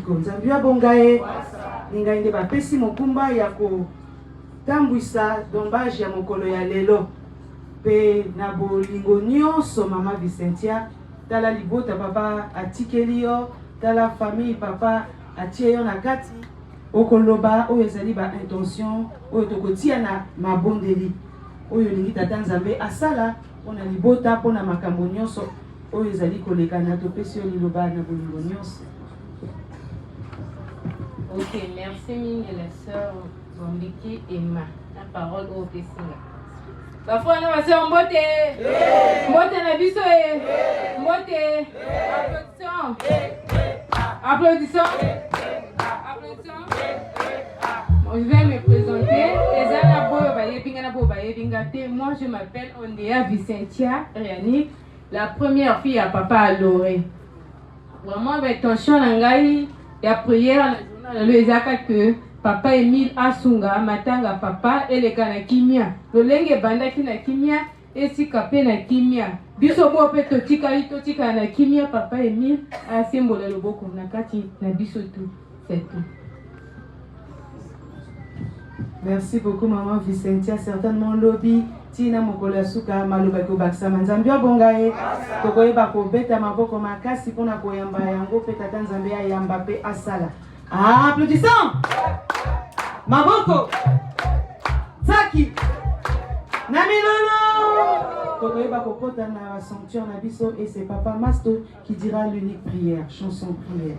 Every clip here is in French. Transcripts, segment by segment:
mosiko. Nzambe abongaye. Ningai nde bapesi mokumba ya kotambwisa dombage ya mokolo ya lelo. Pe na bolingo nyonso mama Vicentia tala libota papa atikeli yo, tala famille papa atie yo na kati okoloba oyo ezali ba intention oyo tokotia na mabondeli oyo lingi tata Nzambe asala pona libota pona makambo nyonso oyo ezali koleka na topesi yo liloba na bolingo nyonso. Ok, merci mingi la sœur Bombiki Emma. La parole au Tessinga. Parfois, nous allons mbote. Mbote na biso e. Mbote. Applaudissons. Applaudissons. Je vais me présenter. Moi, je m'appelle Ondea Vicentia Riani, la première fille à papa Aloré. Vraiment, avec attention, il y a prière que papa Emile Asunga, matanga papa, et le kanakimia. Le lenge bandaki na kimia, et si kapé na kimia. Biso bo pe totika na kimia, papa Emile, a symbole le boko na kati na biso tout. C'est tout. Merci beaucoup maman Vicentia, certainement lobby tina mokolo suka maloba ko baksa Nzambe abongaye tokoye bako beta maboko makasi pona koyamba yango pe tata Nzambe ayamba pe asala. Applaudissons. Maboko Zaki Namilolo tokoye bako kota na sanctuaire na biso et c'est papa Masto qui dira l'unique prière, chanson prière.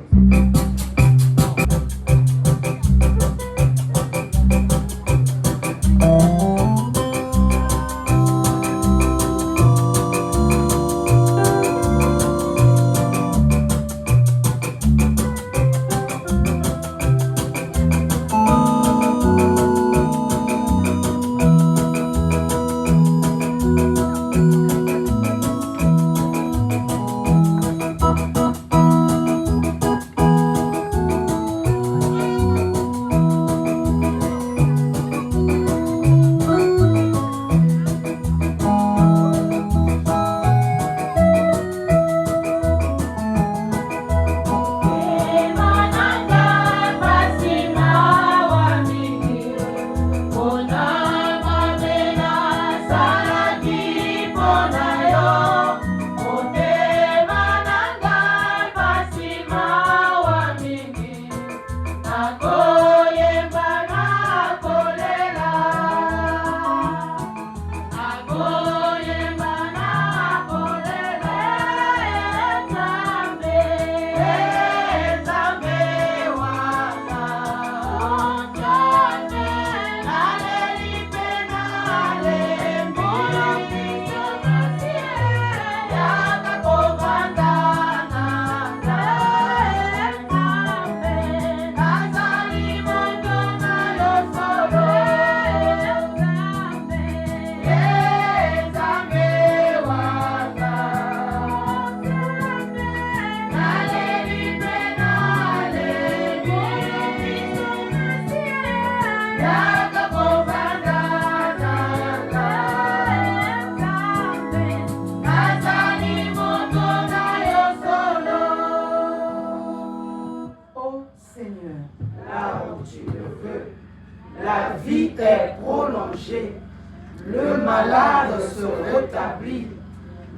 Le malade se rétablit,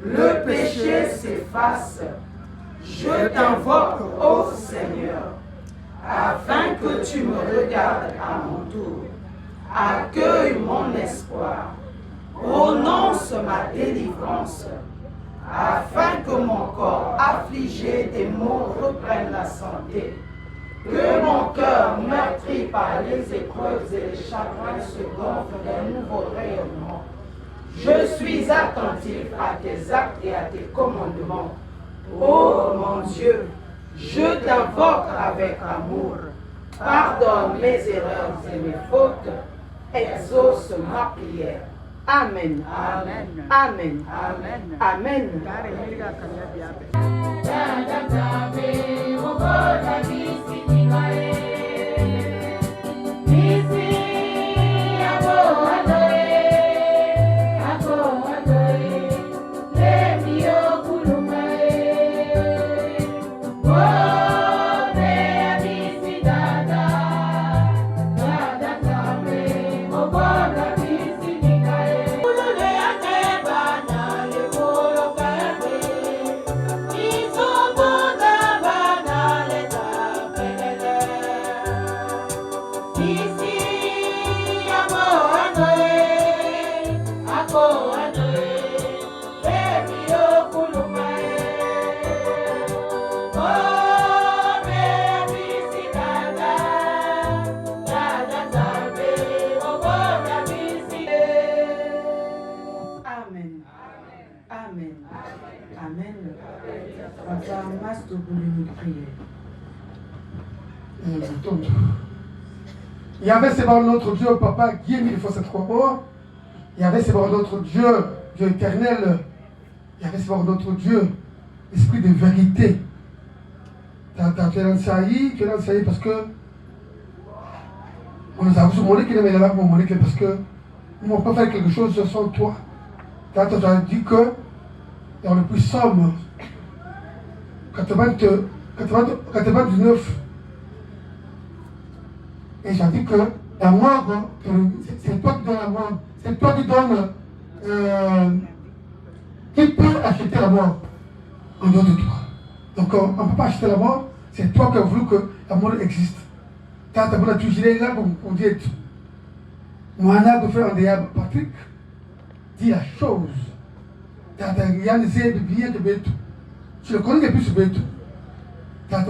le péché s'efface. Je t'invoque, ô Seigneur, afin que tu me regardes à mon tour. Accueille mon espoir, prononce ma délivrance, afin que mon corps affligé des maux reprenne la santé. Que mon cœur meurtri par les épreuves et les chagrins se gonfle d'un nouveau rayonnement. Je suis attentif à tes actes et à tes commandements. Ô mon Dieu, je t'invoque avec amour. Pardonne mes erreurs et mes fautes. Exauce ma prière. Amen. Amen. Amen. Amen. Amen. Papa, masse pour une prière. Il y avait c'est par notre Dieu, Papa, qui est mis il faut cette croix. Il y avait c'est par notre Dieu, Dieu éternel. Il y avait c'est par notre Dieu, esprit de vérité. Tu es dans le saillie parce que on nous a demandé qu'il est là pour nous parce que nous ne pouvons pas faire quelque chose sans toi. Tu as dit que dans le plus somme 99, et j'ai dit que la mort, c'est toi qui donnes la mort. C'est toi qui donnes. Qui peut acheter la mort en dehors de toi? Donc on ne peut pas acheter la mort. C'est toi qui as voulu que la mort existe. Tu as toujours là pour dire. Moi, on a fait un diable. Patrick dit la chose. Tu as réalisé de bien de bête. Tu le connais depuis ce bête. Tu as le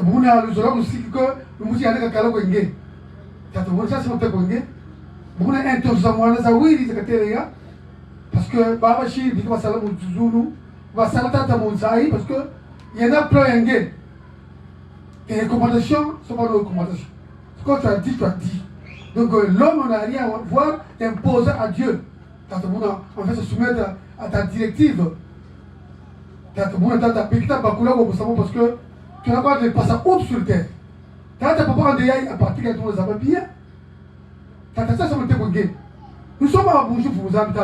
zoologue aussi que le musique a un calme. Ça c'est mon témoignage. Beaucoup d'intentions ça oui dit que parce que Baba Chi dit que va salam Zulu va salata mon saï parce que il y en a plein d'engrais. Les recommandations sont pas nos recommandations. Ce que tu as dit. Donc l'homme n'a rien à voir d'imposer à Dieu. On fait se soumettre à ta directive. Tu as ta petite bakula parce que tu n'as pas de passer autre sur terre. Quand tu n'as pas à partir de ton examen bien, tu as ça sur le témoin. Nous sommes à bonjour pour vous habiter.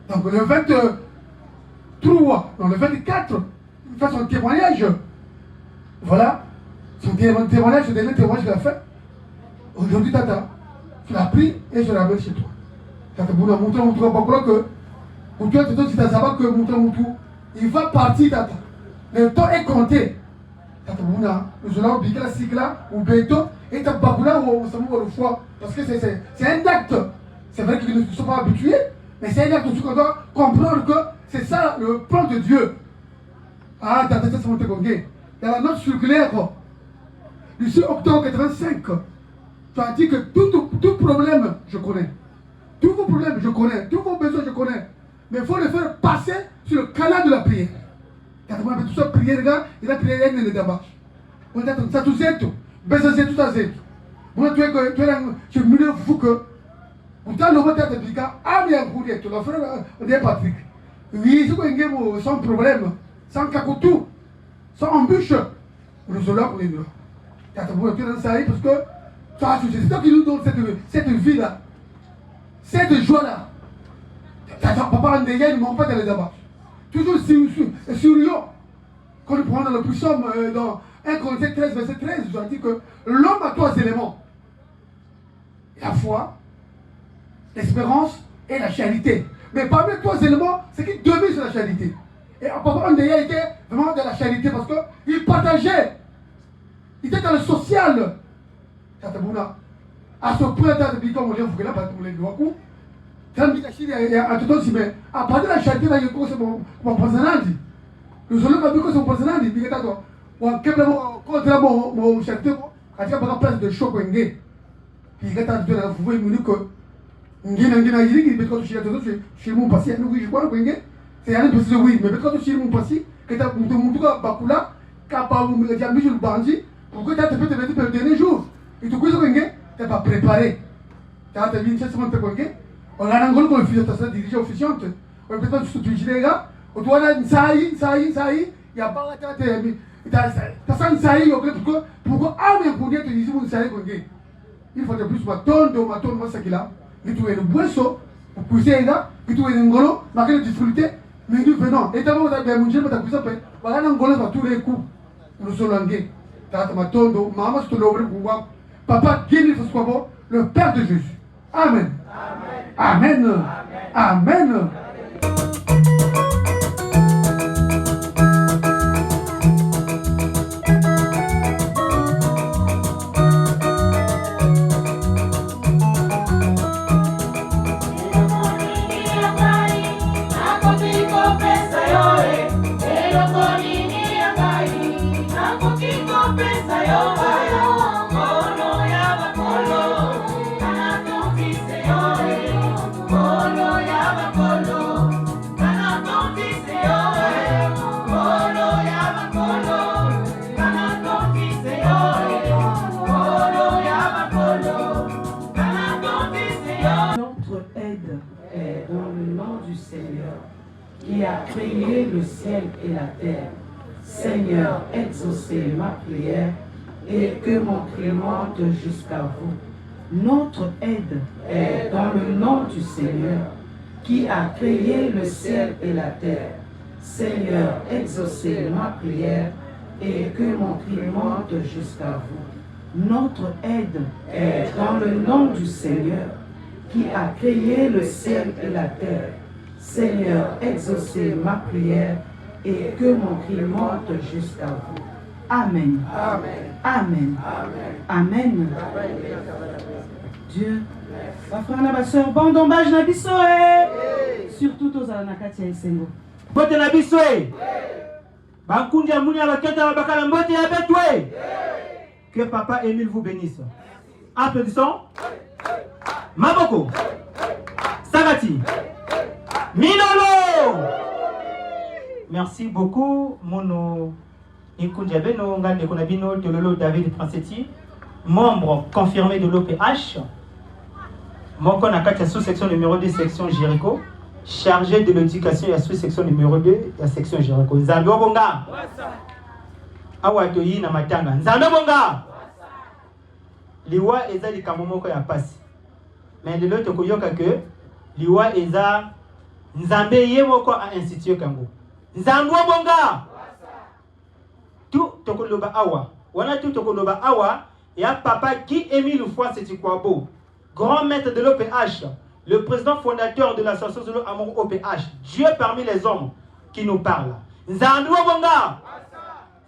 Donc le 23, non le 24, il fait son témoignage. Voilà, son témoignage, le dernier témoignage qu'il a fait. Aujourd'hui, Tata, tu l'as pris et je l'amène chez toi. Tata, vous l'avez montré, vous croire que, pour toi, si tu as savoir que il va partir, Tata. Le temps est compté. Nous allons oublier la cycle là, ou béton, et tu as pas là où on s'en le foie. Parce que c'est un acte. C'est vrai qu'ils ne sont pas habitués, mais c'est un acte où on doit comprendre que c'est ça le plan de Dieu. Ah, t'as ça, c'est mon témoignage. Dans la note circulaire, du 6 octobre 85, tu as dit que tout problème, je connais. Tous vos problèmes, je connais. Tous vos besoins, je connais. Mais il faut les faire passer sur le canal de la prière. Quand on a fait tout ça, prière, il a prié une d'abord. On a dit ça tout c'est tout. Baiser tout ça c'est tout. Moi, tu es mieux fou que. Vous avez le mot de Bika, ah bien, vous dites, tu l'as fait, on dit Patrick. Oui, c'est quoi une game sans problème, sans cacoutou, sans embûche. Nous sommes là pour les deux. Quand on a fait ça, parce que c'est toi qui nous donne cette vie-là, cette joie-là. Papa Andéa, il ne manque pas d'aller d'abord. Toujours sur Lyon, quand nous prenons le plus somme dans 1 Corinthiens 13, verset 13, je dis que l'homme a 3 éléments. La foi, l'espérance et la charité. Mais parmi les 3 éléments, c'est qui domine sur la charité. Et Papa Andéa était vraiment dans la charité parce qu'il partageait. Il était dans le social. À ce point, il comme on dit, vous là, vous les doigts. À partir de la charité, il y a mon président. Nous allons pas dire que son président dit que on contre mon charité, à dire par place de choc ou engagé. Puis il y a tant de vous voyez que ngina yiri qui peut toucher tout chez mon patient nous je crois que c'est un peu oui mais quand tu chez mon patient que tu as mon bakula capable de dire Michel Bandi pour que tu te peut le dernier jour et tu sais que tu pas préparé. Tu as vu cette semaine on a un gros conflit de ta dirigeante officiante. On peut pas se toucher les gars. On doit aller ça y il y a pas la tête t'as ça ça y pourquoi ah mais pour dire tu dis mon ça il faut de plus ma tonne moi ça qu'il a il trouve le boisseau pour pousser là il trouve un golo marqué de difficulté mais nous venons et d'abord on a bien mangé mais t'as poussé après voilà un golo dans tous les coups nous sommes langués t'as ma tonne maman je te l'ouvre pour voir papa qui il faut quoi bon le Père de Jésus. Amen. Amen. Amen. Amen. Kolo créé le ciel et la terre. Seigneur, exaucez ma prière et que mon cri monte jusqu'à vous. Notre aide est dans le nom du Seigneur qui a créé le ciel et la terre. Seigneur, exaucez ma prière et que mon cri monte jusqu'à vous. Notre aide est dans le nom du Seigneur qui a créé le ciel et la terre. Seigneur, exaucez ma prière et que mon cri monte jusqu'à vous. Amen. Amen. Amen. Amen. Amen. Dieu, ma frère na ba sœur, bon dommage na biso surtout tozala na kati ya esengo. Mbote na biso Bankundi ya muni ya baketa ya bakala mbote ya betwe. Que Papa Émile vous bénisse. Applaudissons. Maboko. Sagati. Minolo. Merci beaucoup, mono Ikundiabeno Ngande Konabino Tololo David Princetti, membre confirmé de l'OPH. Moko Nakati, sous-section numéro 2, section Jéricho, chargé de l'éducation et sous-section numéro 2, la section Jéricho. Nzambe Bonga. Awatoyi na matanga. Nzambe Bonga. Liwa eza likamomoko ya pasi. Mais de l'autre koyoka que liwa eza Nzambe yemoko a institué kango. Nzambe Bonga. Tout tokoloba awa. Wana tout tokoloba awa. Ya papa qui Émile Foisseti Kwabo, grand maître de l'OPH, le président fondateur de l'association de l'Amour OPH, Dieu parmi les hommes qui nous parle. Nzambe Bonga.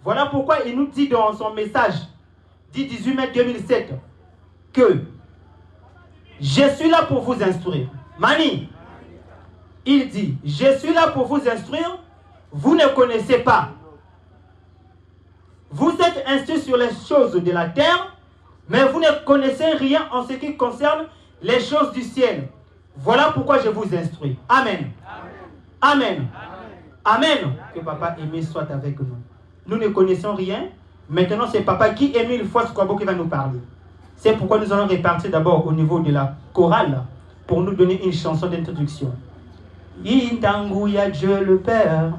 Voilà pourquoi il nous dit dans son message, dit 18 mai 2007, que je suis là pour vous instruire. Mani, il dit, je suis là pour vous instruire, vous ne connaissez pas. Vous êtes instruits sur les choses de la terre, mais vous ne connaissez rien en ce qui concerne les choses du ciel. Voilà pourquoi je vous instruis. Amen. Amen. Amen. Amen. Que Papa Émile soit avec nous. Nous ne connaissons rien. Maintenant, c'est Papa qui Émile Foisseti qui va nous parler. C'est pourquoi nous allons répartir d'abord au niveau de la chorale pour nous donner une chanson d'introduction. Intangouya Dieu le Père.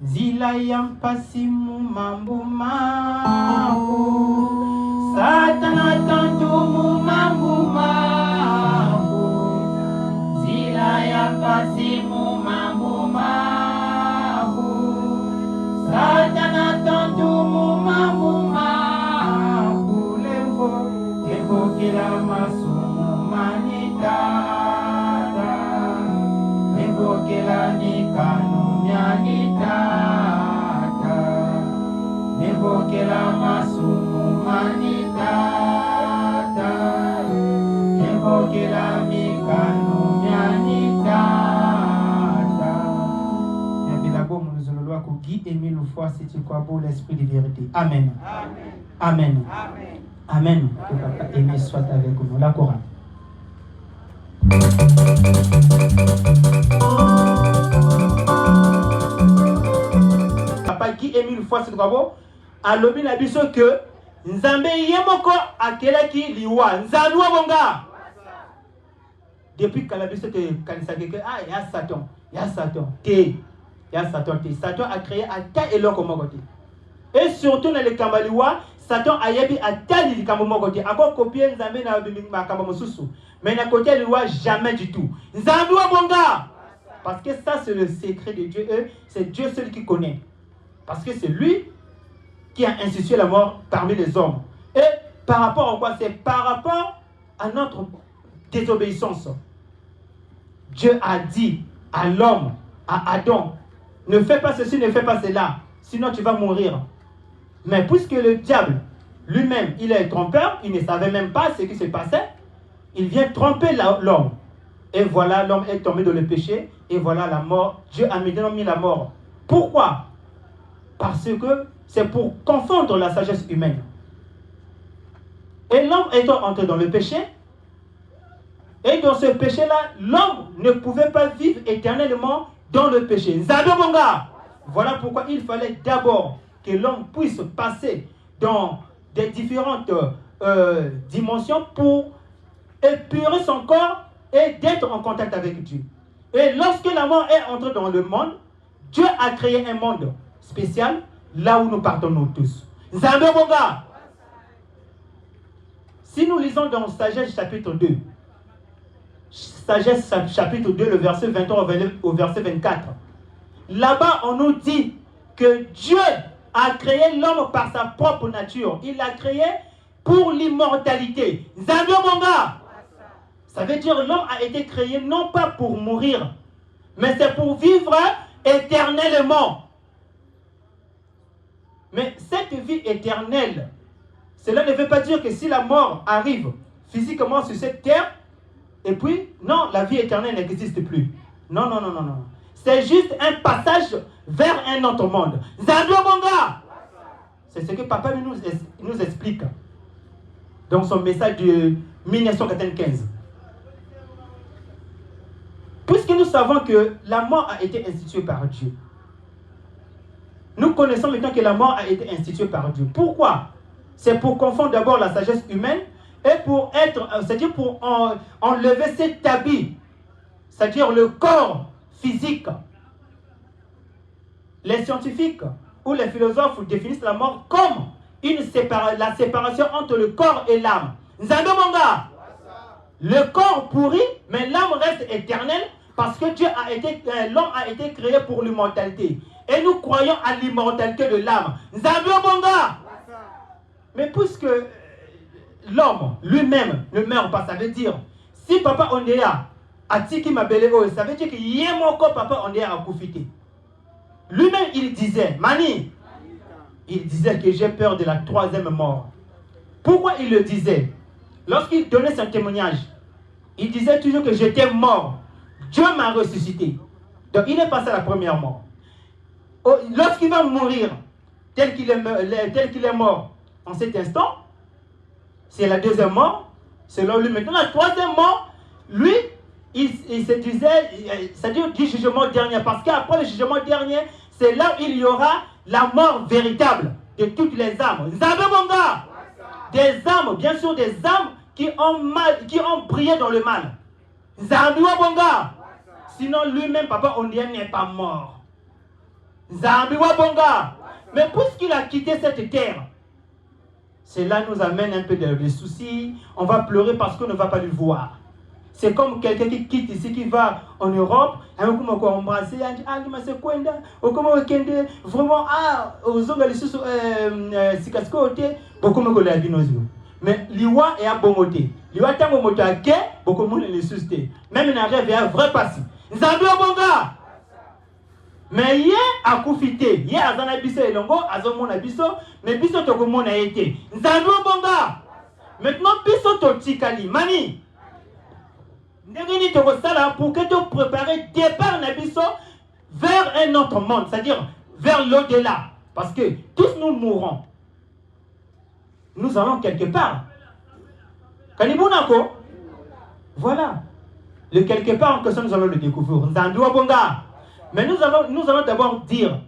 Zila yampasimu mambo mambo, Satana tantumu mambo mambo, Zila yampasimu mambo mambo, Satana tantumu mambo mambo, levo kila masumu manitara, levo kila nikanu Tata, nevokela masumu manitata, nevokela mikano tata. Yabilabo munuzololo ako Guy Émile Foisseti Kwabo, l'esprit de vérité. Amen. Amen. Amen. Amen. Que Papa Émile soit avec nous. La chorale. Papa qui Émile Foisseti Kwabo alobi na biso que Nzambe yemoko akelaki liwa Nzambe Bonga. Depuis que la biso te kanisa que ya Satan te Satan a créé ata eloko moko te. Et surtout dans le kambaliwa Satan a yebi ata li kambo moko te. Ako copier Nzambe na makambo mosusu. Mais na côté liwa jamais du tout. Nzambe Bonga. Parce que ça c'est le secret de Dieu, c'est Dieu seul qui connaît. Parce que c'est lui qui a institué la mort parmi les hommes. Et par rapport à quoi? C'est par rapport à notre désobéissance. Dieu a dit à l'homme, à Adam, ne fais pas ceci, ne fais pas cela, sinon tu vas mourir. Mais puisque le diable lui-même, il est trompeur, il ne savait même pas ce qui se passait. Il vient tromper l'homme. Et voilà, l'homme est tombé dans le péché. Et voilà la mort. Dieu a maintenant mis la mort. Pourquoi? Parce que c'est pour confondre la sagesse humaine. Et l'homme étant entré dans le péché, et dans ce péché-là, l'homme ne pouvait pas vivre éternellement dans le péché. Nzabonga. Voilà pourquoi il fallait d'abord que l'homme puisse passer dans des différentes dimensions pour épurer son corps et d'être en contact avec Dieu. Et lorsque la mort est entrée dans le monde, Dieu a créé un monde spécial là où nous partons nous tous. Nzabonga. Si nous lisons dans Sagesse chapitre 2, Sagesse chapitre 2, le verset 23 au verset 24. Là-bas, on nous dit que Dieu a créé l'homme par sa propre nature. Il l'a créé pour l'immortalité. Nzabonga. Ça veut dire que l'homme a été créé non pas pour mourir, mais c'est pour vivre éternellement. Mais cette vie éternelle, cela ne veut pas dire que si la mort arrive physiquement sur cette terre, et puis, non, la vie éternelle n'existe plus. Non, non, non, non, non. C'est juste un passage vers un autre monde. Nzabonga. C'est ce que papa nous explique dans son message de 1995. Puisque nous savons que la mort a été instituée par Dieu, nous connaissons maintenant que la mort a été instituée par Dieu. Pourquoi? C'est pour confondre d'abord la sagesse humaine et pour être, c'est-à-dire pour enlever cet habit, c'est-à-dire le corps physique. Les scientifiques ou les philosophes définissent la mort comme la séparation entre le corps et l'âme. Nzabonga. Le corps pourrit, mais l'âme reste éternelle parce que l'homme a été créé pour l'immortalité. Et nous croyons à l'immortalité de l'âme. Nzabonga. Mais puisque l'homme lui-même ne meurt pas, ça veut dire, si Papa Ondea a tiki mabelego, ça veut dire que yemoko Papa Ondea a koufité. Lui-même, il disait, Mani, il disait que j'ai peur de la troisième mort. Pourquoi il le disait? Lorsqu'il donnait son témoignage, il disait toujours que j'étais mort. Dieu m'a ressuscité. Donc il est passé à la première mort. Lorsqu'il va mourir, tel qu'il est mort en cet instant, c'est la deuxième mort, selon lui. Maintenant, la troisième mort, lui, il se disait, c'est-à-dire du jugement dernier, parce qu'après le jugement dernier, c'est là où il y aura la mort véritable de toutes les âmes. Nzabonga. Des âmes, bien sûr, des âmes qui ont brillé dans le mal. Nzabonga. Sinon, lui-même, Papa Ondea n'est pas mort. Nzabonga. Mais puisqu'il a quitté cette terre, cela nous amène un peu de soucis. On va pleurer parce qu'on ne va pas le voir. C'est comme quelqu'un qui quitte ici, qui va en Europe, embrasser, vraiment, mais liwa est à bon côté. Liwa tango moto à quai, beaucoup de monde le susté. Même n'a rêve à vrai passé. Nzabonga. Mais hier a koufité, hier a zana biso elongo, a zomona biso, mais biso toko mona été. Nzabonga. Maintenant biso to tikali, mani. Ndengeni toko sala pour que tu prépares départ na biso vers un autre monde, c'est-à-dire vers l'au-delà, parce que tous nous mourrons. Nous allons quelque part. Kanibunako. Voilà. Le quelque part en question, nous allons le découvrir. Nzabonga. Mais nous allons d'abord dire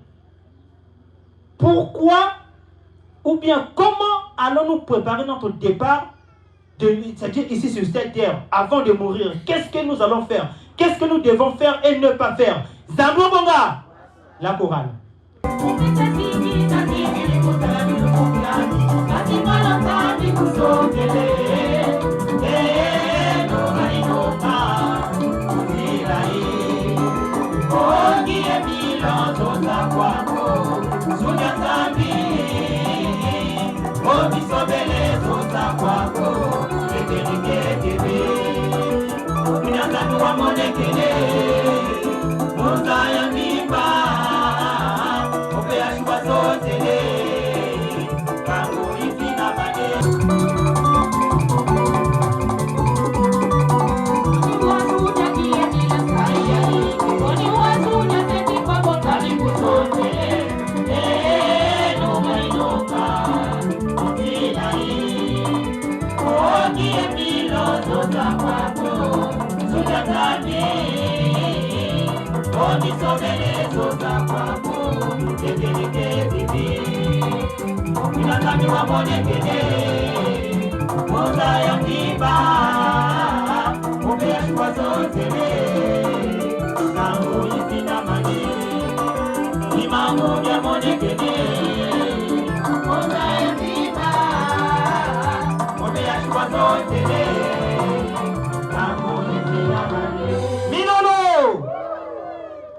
pourquoi ou bien comment allons-nous préparer notre départ, c'est-à-dire ici sur cette terre, avant de mourir. Qu'est-ce que nous allons faire? Qu'est-ce que nous devons faire et ne pas faire? Nzabonga. La chorale. Kango ifina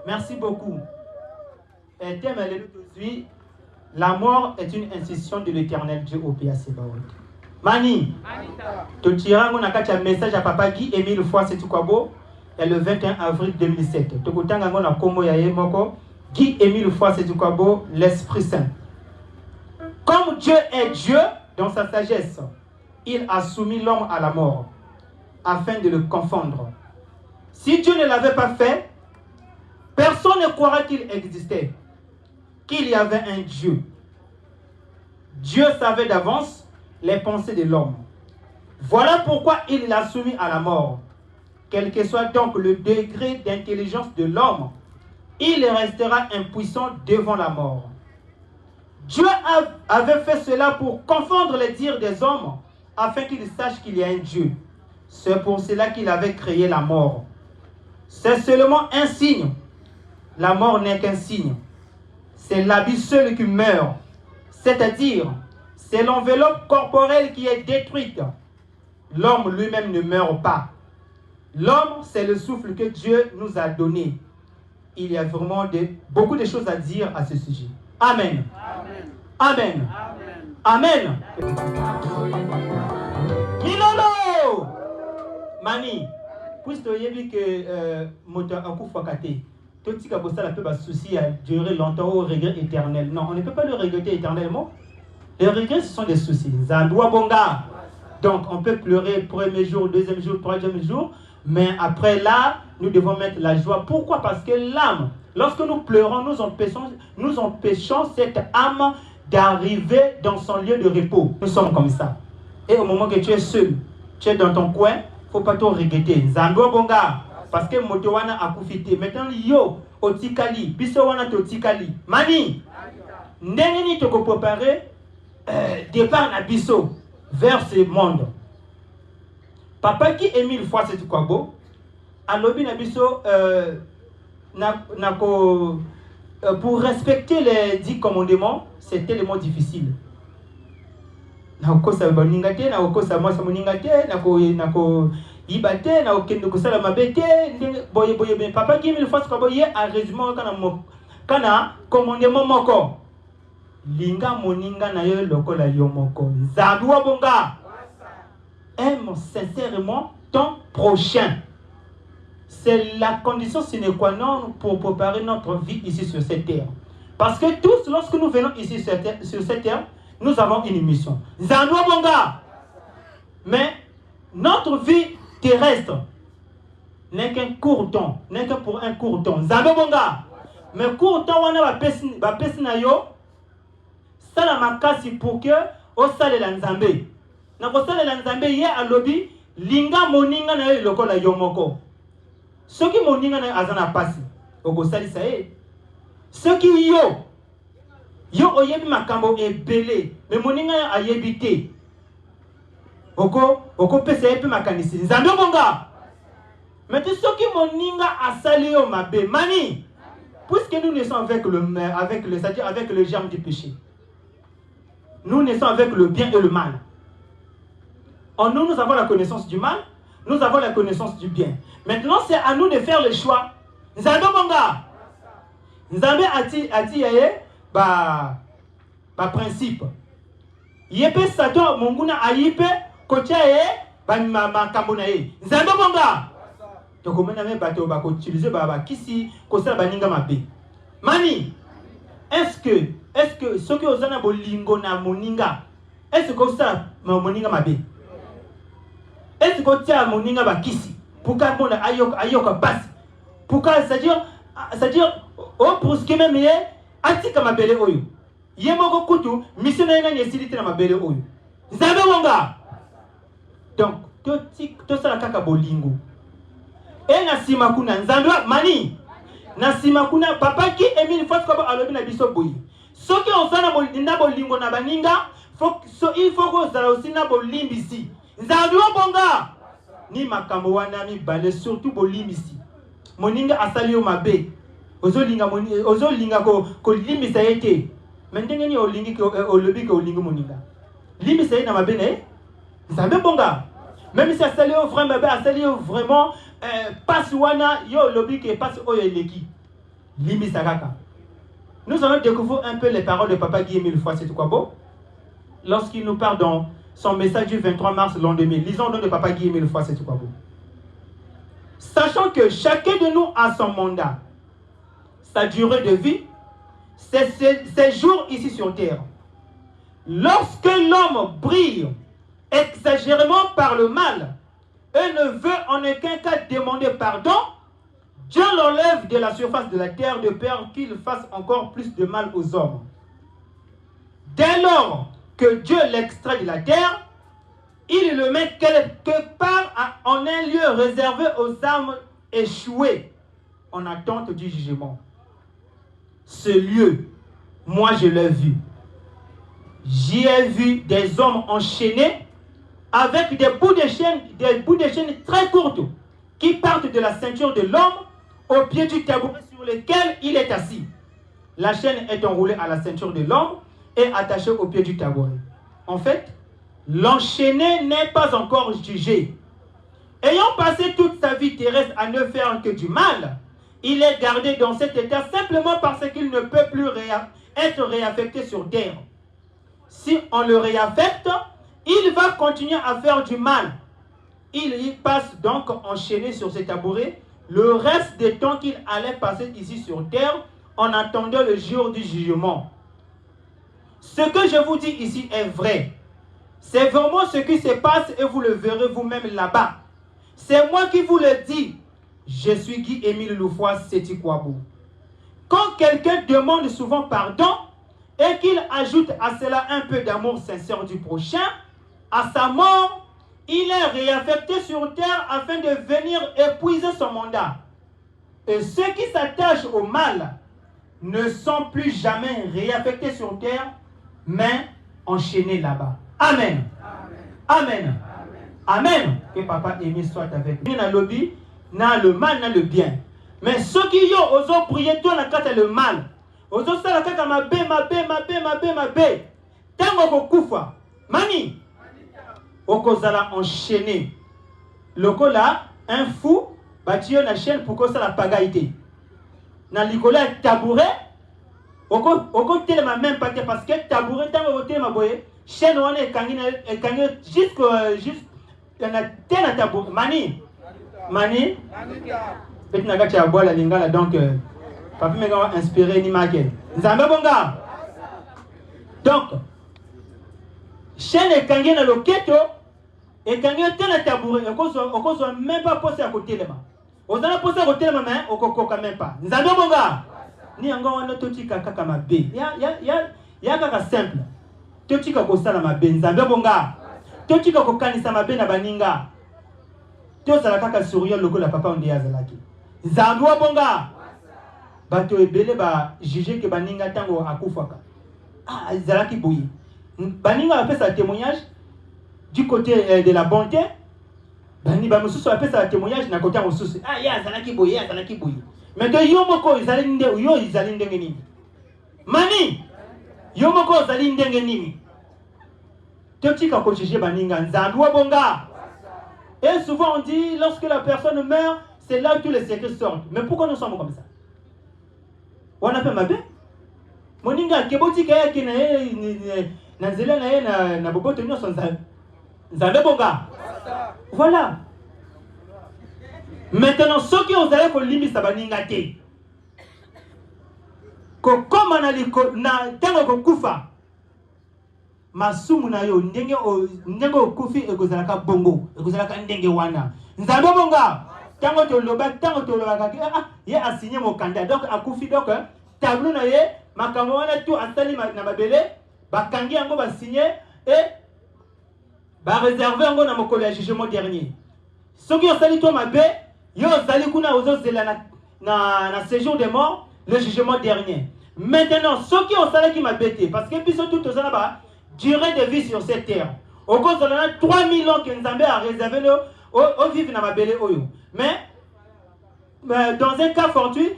Merci beaucoup. Et thème aujourd'hui, la mort est une institution de l'Éternel Dieu au P.A. Sebaot. Mani, tu tiras un message à Papa Guy Émile Foisse Tukwabo le 21 avril 2007. Tu Guy Émile Foisse Tukwabo, l'Esprit Saint. Comme Dieu est Dieu, dans sa sagesse, il a soumis l'homme à la mort afin de le confondre. Si Dieu ne l'avait pas fait, personne ne croirait qu'il existait, qu'il y avait un Dieu. Dieu savait d'avance les pensées de l'homme. Voilà pourquoi il l'a soumis à la mort. Quel que soit donc le degré d'intelligence de l'homme, il restera impuissant devant la mort. Dieu avait fait cela pour confondre les dires des hommes, afin qu'ils sachent qu'il y a un Dieu. C'est pour cela qu'il avait créé la mort. C'est seulement un signe. La mort n'est qu'un signe. C'est l'habit seul qui meurt. C'est-à-dire, c'est l'enveloppe corporelle qui est détruite. L'homme lui-même ne meurt pas. L'homme, c'est le souffle que Dieu nous a donné. Il y a vraiment beaucoup de choses à dire à ce sujet. Amen. Amen. Amen. Minolo! Mani, puisque tu as dit que moto akufakate, tout ça a peu de souci à durer longtemps au regret éternel. Non, on ne peut pas le regretter éternellement. Les regrets, ce sont des soucis. Zandoua bonga. Donc, on peut pleurer premier jour, deuxième jour, troisième jour, mais après là, nous devons mettre la joie. Pourquoi? Parce que l'âme, lorsque nous pleurons, nous empêchons cette âme d'arriver dans son lieu de repos. Nous sommes comme ça. Et au moment que tu es seul, tu es dans ton coin, il ne faut pas te regretter. Zandoua bonga. Parce que motowana a profité. Maintenant, yo, otikali, bisowana totikali. Mani, ndengeni te préparer départ na biso vers ce monde. Papa qui Émile Foisse Tukwabo, à l'objet na biso, pour respecter les 10 commandements, c'est tellement difficile. Nakosa baningate, nakosa mwasa muningate, nako ibate na okendo kusala mabete boye papa qui Émile Foisse Tukwabo ye a résumé kana commandement moko linga moninga na yo lokola yo moko zadwa bonga aime sincèrement ton prochain. C'est la condition sine qua non pour préparer notre vie ici sur cette terre. Parce que tous, lorsque nous venons ici sur cette terre, nous avons une mission. Zadwa bonga. Mais notre vie terrestre n'est qu'un court temps, n'est que pour un court temps. Zadwa bonga. Mais court temps wana ba pesi na yo sala makasi pour que o sale la nzambe. Na ko sale la nzambe ye alobi linga moninga na yo lokola yo moko. Soki moninga na azana pasi oko sali sa e. Soki yo oyebi makambo ebele mais moninga ayebi te. Oko pesa epe makanisi nzambe bonga. Mais soki moninga asali yo mabe mani. Puisque nous naissons avec le germe du péché. Nous naissons avec le bien et le mal. En nous, nous avons la connaissance du mal, nous avons la connaissance du bien. Maintenant, c'est à nous de faire le choix. Nzambe bonga. Nzambe ati yaye ba principe. Yepe sato monguna ayipe kocha ye ba makambo na ye. Nzambe bonga. Donc on a bateau ba ko utiliser ba kisi ko sala baninga mabe. Mani, est-ce que ce que ozana bolingo na moninga, est-ce que ça moninga mabe? Est-ce que tia moninga ba kisi pour ka mona ayoka passe? Pour ka c'est-à-dire au pour ce que même ye atika mabele oyo. Ye moko kutu misena nga nyesilite na mabele oyo. Nzambe wonga. Donc to sala kaka bolingo. Et na sima kuna nzambe mani na sima kuna papa ki Emile Fosse ko alobi na biso boyi soki ozana na bolingo na baninga il faut que ozala aussi na bolimbisi nzambe bonga ni makambo wana mi bale surtout bolimbisi moninga asali yo mabe ozolinga ko limbisa yete mentenge ni olingi ko olobi ko olingi moninga limbisa na mabe ne nzambe bonga même si asali yo vraiment mabe asali yo vraiment passe wana yo olobi ke passe oyo eleki limbisa kaka. Nous allons découvrir un peu les paroles de Papa Guy Emile Fosse, c'est quoi beau? Lorsqu'il nous parle dans son message du 23 mars l'an 2000. Lisons donc de Papa Guy Emile Fosse, c'est quoi beau? Sachant que chacun de nous a son mandat, sa durée de vie, ses jours ici sur terre. Lorsque l'homme brille exagérément par le mal et ne veut en aucun cas demander pardon, Dieu l'enlève de la surface de la terre de peur qu'il fasse encore plus de mal aux hommes. Dès lors que Dieu l'extrait de la terre, il le met quelque part en un lieu réservé aux âmes échouées en attente du jugement. Ce lieu, moi je l'ai vu. J'y ai vu des hommes enchaînés avec des bouts de chaîne très courtes qui partent de la ceinture de l'homme au pied du tabouret sur lequel il est assis. La chaîne est enroulée à la ceinture de l'homme et attachée au pied du tabouret. En fait, l'enchaîné n'est pas encore jugé. Ayant passé toute sa vie terrestre à ne faire que du mal, il est gardé dans cet état simplement parce qu'il ne peut plus être réaffecté sur terre. Si on le réaffecte, il va continuer à faire du mal. Il y passe donc enchaîné sur ce tabouret le reste des temps qu'il allait passer ici sur terre en attendant le jour du jugement. Ce que je vous dis ici est vrai. C'est vraiment ce qui se passe et vous le verrez vous-même là-bas. C'est moi qui vous le dis. Je suis Guy Emile Fosse Sétikouabou. Quand quelqu'un demande souvent pardon et qu'il ajoute à cela un peu d'amour sincère du prochain, à sa mort, il est réaffecté sur terre afin de venir épuiser son mandat. Et ceux qui s'attachent au mal ne sont plus jamais réaffectés sur terre, mais enchaînés là-bas. Amen. Amen. Amen. Que Papa Aimé soit avec nous. Dans le lobby, dans le mal, dans le bien. Mais ceux qui ont osé prier, tout le le mal. Osé faire la carte ma bé. Tango kufa. Mani. Okozala enchaîné. Loko là, un fou, bâti une chaîne pour que ça la pagaille. Na likola tabouret, oko telema même pas parce que tabouret tango telema boye, chaîne on est kangina jusque na tena tabouret. Mani. Peut-être na gacha bois la lingala donc papa me va inspirer ni marquer. Nzambe bonga. Donc chaîne est kangina loketo. Et quand il y a un tabouret, on ne même pas posé à côté de moi. On a posé à côté de moi, mais on ne peut même pas. Nous avons mon gars. Ni un gars, on a tout dit qu'à ma bé. Il y a quelque simple. Tout dit qu'à ma bé. Nous avons mon gars. Tout dit qu'à ma bé na baninga. Tout ça la kaka sourire le go la papa on dit azalaki. Nous avons mon gars. Bato ebele ba juger que baninga tango akufaka. Ah, azalaki boyi. Baninga a fait sa témoignage. Du côté de la bonté, Bani Bamusu a fait sa témoignage d'un côté en sous. Ah, ya, Zanaki Boye, Zanaki Boye. Mais de Yomoko, ils allaient n'dengenimi. Mani, Yomoko, Zali n'dengenimi. Totika Kochije Baninga, Zandua Bonga. Et souvent on dit, lorsque la personne meurt, c'est là que tous les secrets sortent. Mais pourquoi nous sommes comme ça? On a fait ma bé. Moninga, Keboti Kaya qui n'a zélé na bobo tenu son zan. Voilà. Maintenant, ceux qui ont allé pour limiter sa baningate. Comme on a dit, na tango kufa. Masumu na yo ndenge kufi ekozalaka bongo, ekozalaka ndenge wana. Nzambe bonga. Tango to loba kaki ye a signé mon candidat. Donc a kufi donc tableau na ye makambo wana tout asali na mabele bakangi yango ba signé et ba réserver ngo na mokolo ya jugement dernier. Soki osali to mabe, yo osali kuna ozozela na séjour des morts, le jugement dernier. Maintenant, ceux qui ont ça qui m'a bêté, parce que puis surtout tout ça là, durée de vie sur cette terre. Au cours de 3000 ans que Nzambe a réservé au vivre dans ma belle oyo. Mais dans un cas fortuit,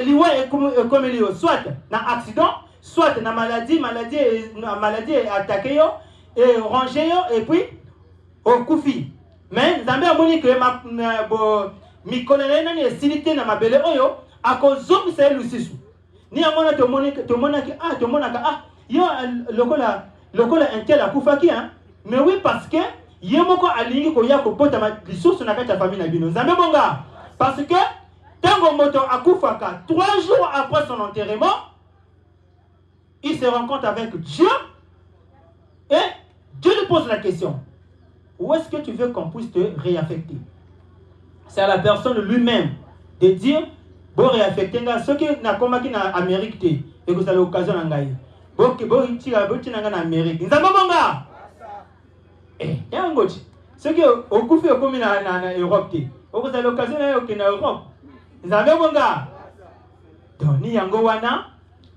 l'iwa est comme l'io, soit dans accident, soit dans maladie est attaqué et rangé et puis au koufi. Mais Nzambe a moni que mi kolele nani esilité na mabele oyo akozongi sa lusisu. Ni amona to mona yo lokola intel akufaki hein. Mais oui parce que yemoko alingi ko ya ko pota ma lisusu na kati ya famille na bino. Nzambe bonga parce que tango moto akufaka 3 jours après son enterrement, il se rencontre avec Dieu et Dieu lui pose la question. Où est-ce que tu veux qu'on puisse te réaffecter? C'est à la personne lui-même de dire bon réaffecter ce qui n'a pas en Amérique et que ça l'occasion en Gaïa. Bon en Amérique. Nous avons bonga. Eh, y a un gauche. Ce qui au coup fait comme en Europe. Au que ça l'occasion en Europe. Nous avons bonga. Donc ni yango wana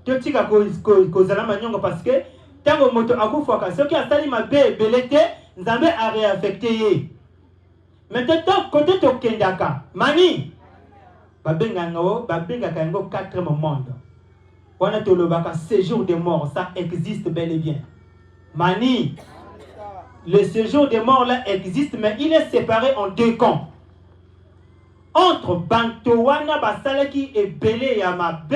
to tika ko zala manyongo parce que tango moto akufa ce qui a sali ma belete Nzambe a réaffecté. Maintenant, côté de Kendaka, Mani, babenga kango 4 monde. On a le séjour des morts, ça existe bel et bien. Mani, le séjour des morts là existe, mais il est séparé en 2 camps. Entre Bantowana Basalaki et Belé Yamabe,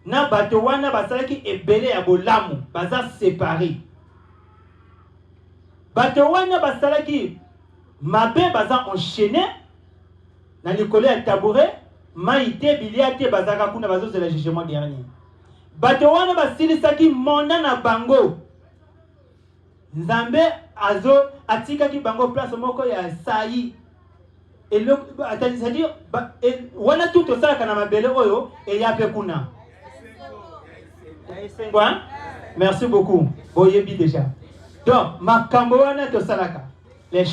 na Bantowana Basalaki et Belé Yabolamu, baza séparé. Bantowana Basalaki Mabé baza enchaîné dans le collet à tabouret, maïté biliate bazaka kuna bazo c'est le jugement dernier. Batowana basili saki monda na bango. Nzambe azo atika ki bango place moko ya sayi. Et le c'est-à-dire wana tout ça kana mabele oyo et ya pe kuna. Merci beaucoup. Boyebi déjà. Donc makambo wana to salaka. Les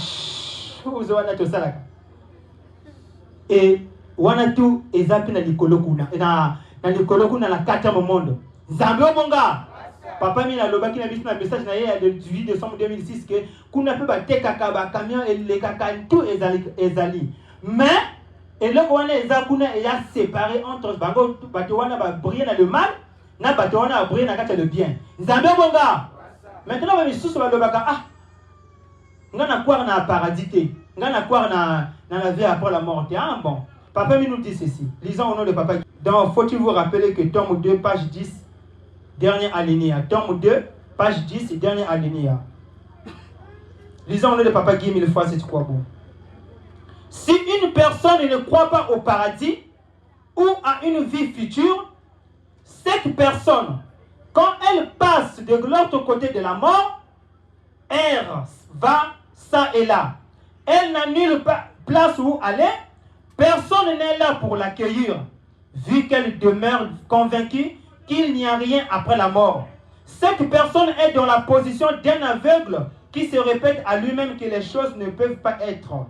et wana tu ezapi na likolo kuna na likolo kuna na 4e monde. Nzambe bonga papa mi na lobaki na biso na message na ye de 18 décembre 2006 que kuna pe ba tekaka ba camion et le kaka tout ezali mais et le wana ezakuna ya séparé entre bango bato wana ba briller dans le mal na bato wana ba briller na kati le bien. Nzambe bonga maintenant ba misusu ba lobaka ngana croire na paradis te ngana croire na la vie après la mort. Ah bon, papa nous dit ceci, lisons au nom de papa. Donc faut-il vous rappeler que tome 2 page 10 dernier alinéa, tome 2 page 10 dernier alinéa. Lisons au nom de papa Guy 1000 fois, c'est quoi bon. Si une personne ne croit pas au paradis ou à une vie future, cette personne quand elle passe de l'autre côté de la mort, elle va ça et là. Elle n'a nulle place où aller. Personne n'est là pour l'accueillir, vu qu'elle demeure convaincue qu'il n'y a rien après la mort. Cette personne est dans la position d'un aveugle qui se répète à lui-même que les choses ne peuvent pas être,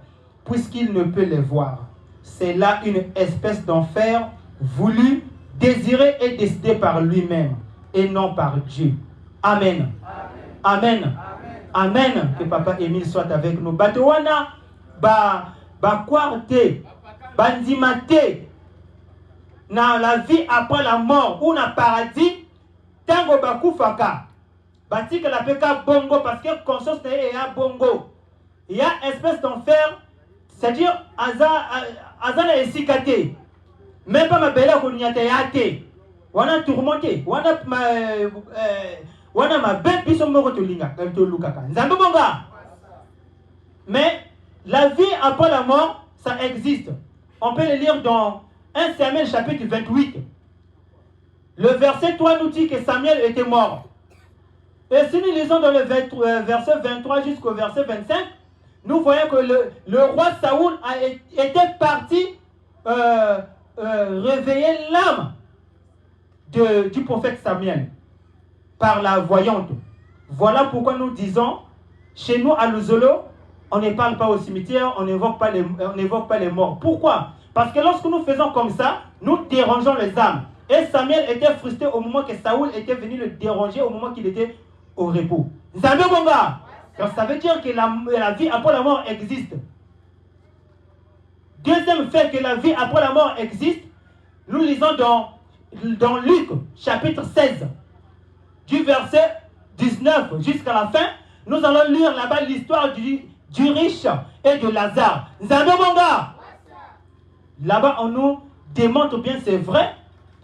puisqu'il ne peut les voir. C'est là une espèce d'enfer voulu, désiré et décidé par lui-même, et non par Dieu. Amen. Amen. Amen. Amen. Que Papa Émile soit avec nous. Batowana, kwarte, bandimate, dans la vie après la mort, ou dans le paradis, tango bakufaka. Batika la peka bongo, parce que conscience est à bongo. Il y a une espèce d'enfer, c'est-à-dire, azana esikate. Même pas ma belle konyate yate. Wana tourmenté. Wana ma belle biso moko tolinga tolukaka nzambe bonga. Mais la vie après la mort ça existe. On peut le lire dans 1 Samuel chapitre 28. Le verset 3 nous dit que Samuel était mort. Et si nous lisons dans le verset 23 jusqu'au verset 25, nous voyons que le roi Saoul était parti réveiller l'âme du prophète Samuel par la voyante. Voilà pourquoi nous disons, chez nous à Luzolo, on ne parle pas au cimetière, on n'évoque pas les morts. Pourquoi? Parce que lorsque nous faisons comme ça, nous dérangeons les âmes. Et Samuel était frustré au moment que Saoul était venu le déranger au moment qu'il était au repos. Nzambe bonga. Donc ça veut dire que la vie après la mort existe. Deuxième fait que la vie après la mort existe, nous lisons dans Luc chapitre 16, du verset 19 jusqu'à la fin. Nous allons lire là-bas l'histoire du riche et de Lazare. Nzambe bonga. Là-bas on nous démontre bien, c'est vrai.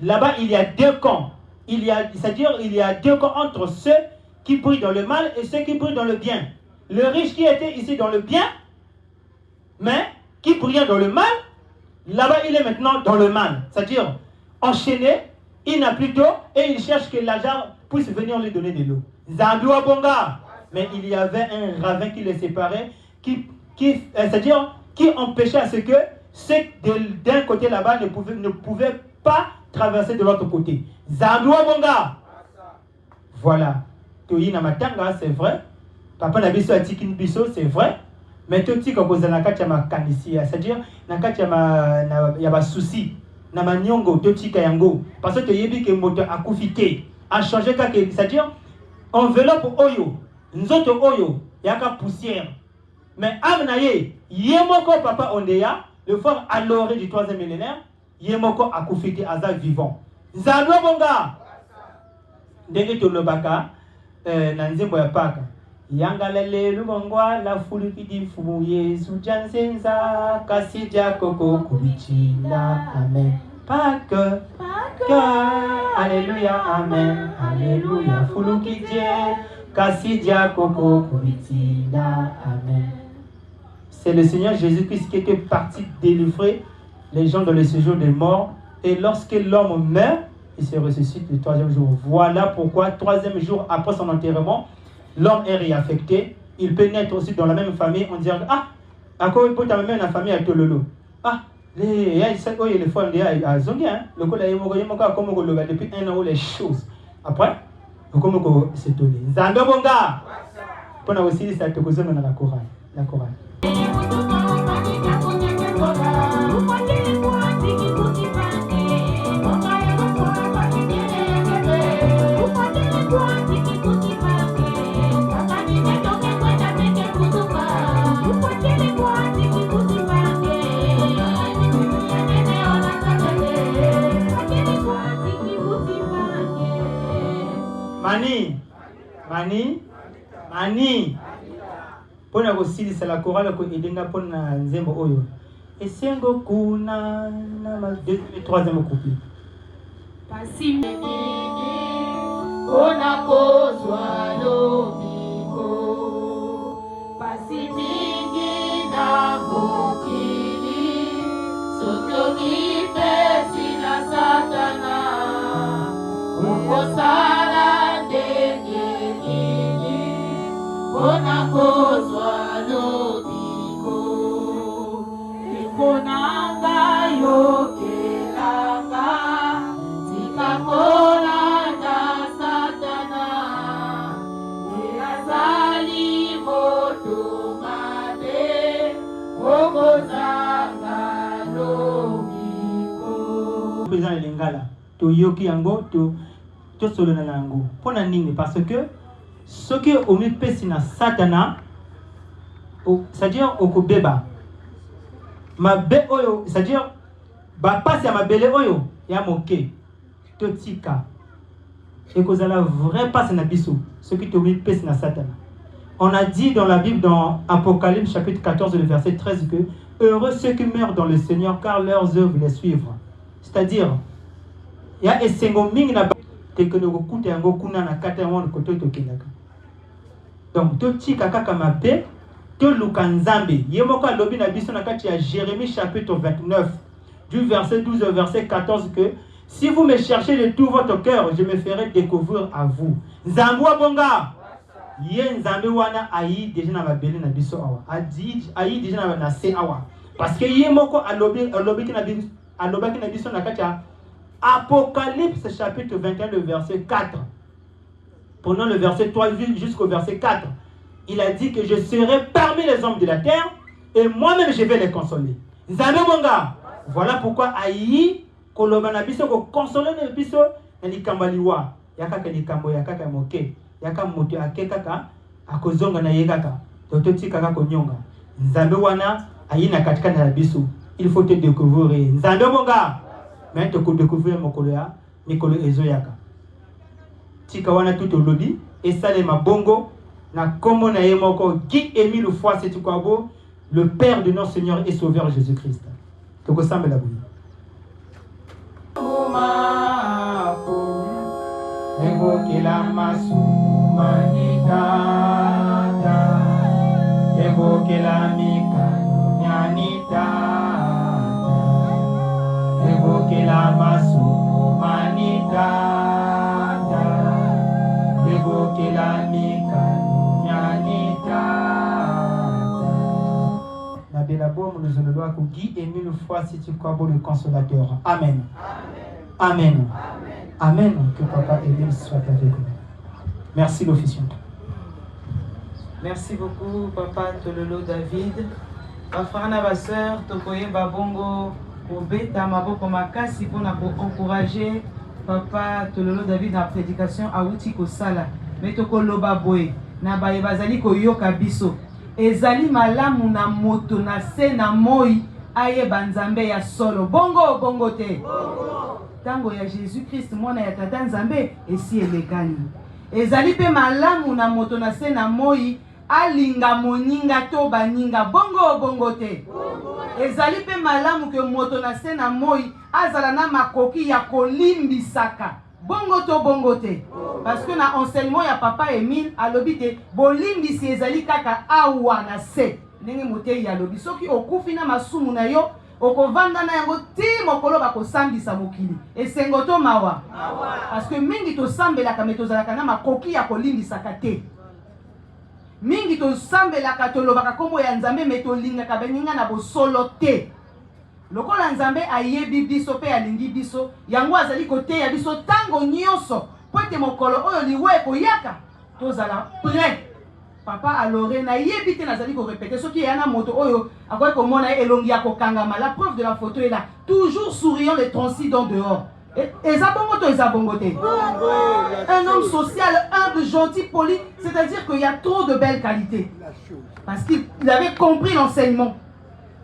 Là-bas il y a deux camps. C'est-à-dire il y a deux camps entre ceux qui brillent dans le mal et ceux qui brillent dans le bien. Le riche qui était ici dans le bien, mais qui brillait dans le mal, là-bas il est maintenant dans le mal. C'est-à-dire enchaîné, il n'a plus d'eau et il cherche que Lazare puisse venir lui donner de l'eau. Zambua bonga. Mais il y avait un ravin qui les séparait, c'est-à-dire qui empêchait à ce que ceux d'un côté là-bas ne pouvaient pas traverser de l'autre côté. Zambua bonga. Voilà. Toyi na matanga, c'est vrai. Papa na biso atikin biso, c'est vrai. Mais tout tika koza na kati ya makanisi, c'est-à-dire na kati ya ba souci, na manyongo to tika yango. Parce que toyebi ke moto akufite, a changé kaka, c'est-à-dire enveloppe oyo, nzoto oyo yaka poussière. Mais amnaye, yemoko papa ondeya, le frère Aloré du 3e millénaire, yemoko akufite aza vivant. Zalwa bonga. Ndenge tolobaka na nzembo ya paka. Yangalele lubongwa la fulu kidifu Yesu jansenza kasija koko kubichila. Amen. Pâques, Alléluia, Amen, Alléluia, fulu kidje kasidia koko kubichila. Amen. C'est le Seigneur Jésus-Christ qui était parti délivrer les gens dans le séjour des morts. Et lorsque l'homme meurt, il se ressuscite le 3e jour. Voilà pourquoi, 3e jour après son enterrement, l'homme est réaffecté. Il peut naître aussi dans la même famille. On dirait, ah, à quoi il peut t'amener la famille à Tololo? Ah, les fois, à Zongia, le coup, depuis 1 an, les choses. Après, le coup, c'est donné. Zandobonga! Pour nous aussi, ça te cause dans la chorale. La chorale. Mani. Pona kosili c'est la chorale ko edenga pona nzembo oyo. Esengo kuna na ma 2e et 3e couplet. Pasimini ona kozwa lobiko. Pasimini na mokili. Sotoki pesi na satana. Ukosala ndenge nini. Ona kozwa lobiko. Ikonanga yokelanga. Tikakola na satana. Eazali moto mabe. Okozanga lobiko. Président Lingala, to yoki yango, to solo na yango. Pona nini? Parce que ce qui est au milieu de Satana, c'est-à-dire au Kobeba, c'est-à-dire, passe à ma belle oyo, ya moke, totika, et que la vraie passe na biso, ce qui est au milieu de Satana. On a dit dans la Bible, dans Apocalypse chapitre 14, le verset 13, que heureux ceux qui meurent dans le Seigneur, car leurs œuvres les suivent. C'est-à-dire, il y a esengo mingi na donc totika kaka mabe to lukanzambe yemoko alobi na biso na kati ya Jérémie chapitre 29 du verset 12 au verset 14 que si vous me cherchez de tout votre cœur, je me ferai découvrir à vous. Nzambua bonga ye nzambe wana ayi déjà na mabele na biso awa ayi déjà na se awa parce que yemoko alobi na biso na kati ya Apocalypse chapitre 21, le verset 4. Prenons le verset 3 jusqu'au verset 4. Il a dit que je serai parmi les hommes de la terre et moi-même je vais les consoler. Nzambe bonga. Voilà pourquoi ayi koloba na biso ko consoler na biso na likambo liwa yakaka likambo yakaka moke yaka moto akekaka akozonga na yekaka toto tikaka konyonga nzambe wana ayi na katika na biso il faut te découvrir nzambe bonga mais te ko découvrir mokolo ya mikolo ezoyaka tika wana tout lobby et ça les mabongo na kombo na ye moko Guy Émile Foi c'est quoi beau le Père de notre Seigneur et Sauveur Jésus-Christ. Toko sambe la bouille. Evokela masumanita, evokela mikanyanita, evokela masumanita, evokela mikanyanita. La belle nous en doit que Guy Émile Foi si tu crois le consolateur. Amen. Amen. Amen. Que Papa Émile soit avec nous. Merci l'officiant. Merci beaucoup Papa Tololo David. Bafrana baseur tokoye babongo kobeta maboko makasi pour encourager Papa Tololo David na prédication awuti kosala. Mais tokoloba boye na baye bazali koyoka biso. Ezali malamu na moto na se na moi aye banzambe ya solo. Bongo bongo te. Bongo. Tango ya Jésus-Christ mwana ya tata nzambe esi elekani. Ezali pe malamu na moto na se na moi alinga moninga to baninga. Bongo bongo te. Bongo. Ezali pe malamu ke moto na se na moi azala na makoki ya kolimbisaka. Bongo to bongo te. Parce que na enseignement ya Papa Émile alobite bolimbisi ezali kaka awa na se. Ndenge mote ya lobi soki okufi na masumu na yo okovanda na yango ti mokolo bakosambisa mokili esengo to mawa. Parce que mingi to sambelaka me tozalaka na makoki ya kolimbisaka te. Mingi to sambelaka tolobaka kombo ya nzambe me tolingaka beninga na bosolo te. Lokola nzambe ayebi biso pe alingi biso yango azali kote ya biso tango nyonso pote mokolo oyo liwe koyaka tozala prêt. Papa alore na yebi te nazali ko répéter soki yana moto oyo akoy komona elongi ya kokangama. La preuve de la photo est là, toujours souriant les 36 dents dehors. Ezabongo to ezabongo te. Un homme social, humble, gentil, poli, c'est-à-dire qu'il y a trop de belles qualités. Parce qu'il avait compris l'enseignement.